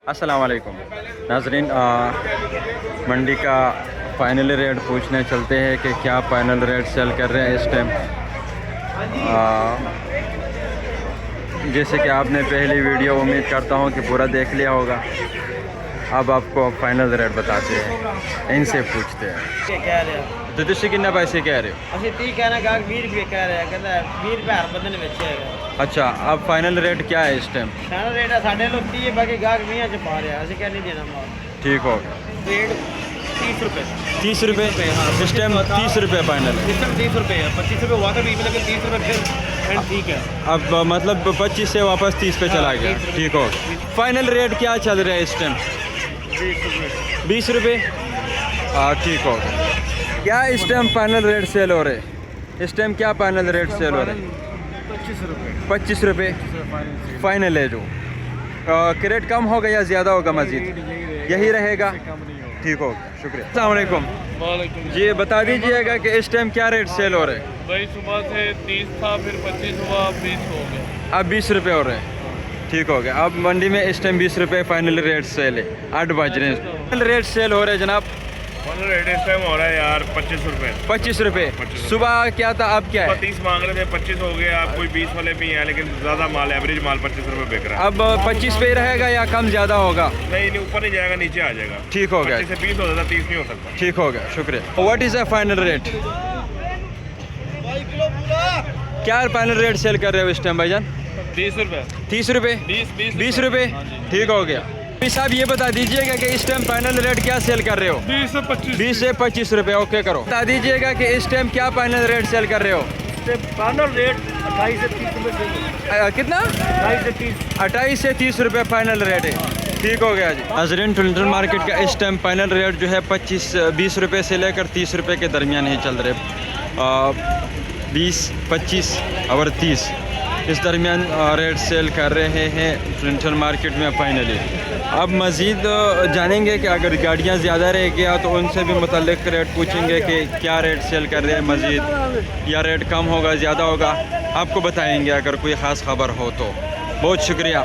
अस्सलाम वालेकुम नाज़रीन, मंडी का फ़ाइनल रेट पूछने चलते हैं कि क्या फ़ाइनल रेट सेल कर रहे हैं इस टाइम। जैसे कि आपने पहली वीडियो उम्मीद करता हूँ कि पूरा देख लिया होगा। अब आपको फाइनल रेट बताते हैं, इनसे पूछते हैं। कह रहे हो तो तुझसे कितना पैसे कह रहे हो? ਅਸੀਂ 30 कहना गा 20 रुपए कह रहे हैं, कहता 20 रुपए हर बंदे ने बेचे है। अच्छा, अब फाइनल रेट क्या है इस टाइम? सारा रेट है साढ़े लोग 30 बाकी गाहक 20 च पा रहे हैं, ਅਸੀਂ क्या नहीं देना माल। ठीक हो, रेट 30 रुपए 30 रुपये इस टाइम, 30 रुपये फाइनल है। सिस्टम 30 रुपए है, 25 रुपए हुआ था बीच में, लेकिन 30 रुपए फिर ठीक है। अब मतलब 25 से वापस 30 पे चला गया। ठीक हो, फाइनल रेट क्या चल रहा है इस टाइम? 20 रुपये। हाँ, ठीक हो। क्या इस टाइम फाइनल रेट सेल हो रहे? इस टाइम क्या फाइनल रेट सेल हो रहे? 25 रुपये फाइनल है। जो क्रेट कम होगा या ज़्यादा होगा? मज़ीद यही रहेगा। ठीक हो, शुक्रिया। अस्सलाम वालेकुम जी, बता दीजिएगा कि इस टाइम क्या रेट सेल हो रहे हैं? भाई सुबह से 30 था, फिर 25 हुआ, 20 हो गया। अब 20 रुपये हो रहे हैं। ठीक हो गया। अब मंडी में इस टाइम 20 रुपये फाइनल रेट सेल है। 8 बज रहे हैं, फाइनल रेट सेल हो रहे हैं जनाब। फाइनल रेट इस टाइम हो रहा है यार 25 रुपये। 25 रुपये। सुबह क्या था, अब क्या है? 30 मांग रहे थे, 25 हो गया। अब कोई 20 वाले भी हैं, लेकिन ज़्यादा माल, एवरेज माल 25 रुपये बिक रहा है। अब 25 पे ही रहेगा या कम ज़्यादा होगा? नहीं, ऊपर नहीं जाएगा, नीचे आ जाएगा। ठीक हो गया। 25 से 20 हो जाता, 30 नहीं हो सकता। ठीक हो गया, शुक्रिया। What is the final rate? क्या फाइनल रेट सेल कर रहे हो इस टाइम भाईजान? 30 रुपये। 30 रुपये। 20 रुपये। ठीक हो गया। साहब ये बता दीजिएगा कि इस टाइम फाइनल रेट क्या सेल कर रहे हो? 20 से 25। 20 से 25 रुपये। ओके करो। बता दीजिएगा कि इस टाइम क्या फाइनल रेट सेल कर रहे हो? फाइनल रेट 28 से 30 रुपए। कितना? 28 से 30 रुपये फाइनल रेट है। ठीक हो गया जी। नाज़रीन, टुलिटन मार्केट का इस टाइम फाइनल रेट जो है 20 रुपये से लेकर 30 रुपये के दरमियान ही चल रहे। 20, 25 और 30 इस दरमियान रेट सेल कर रहे हैं टुलिटन मार्केट में फाइनली। अब मज़ीद जानेंगे कि अगर गाड़ियाँ ज़्यादा रह गया तो उनसे भी मुतल्लिक़ रेट पूछेंगे कि क्या रेट सेल कर रहे हैं मज़ीद, या रेट कम होगा ज़्यादा होगा, आपको बताएंगे अगर कोई ख़ास ख़बर हो तो। बहुत शुक्रिया।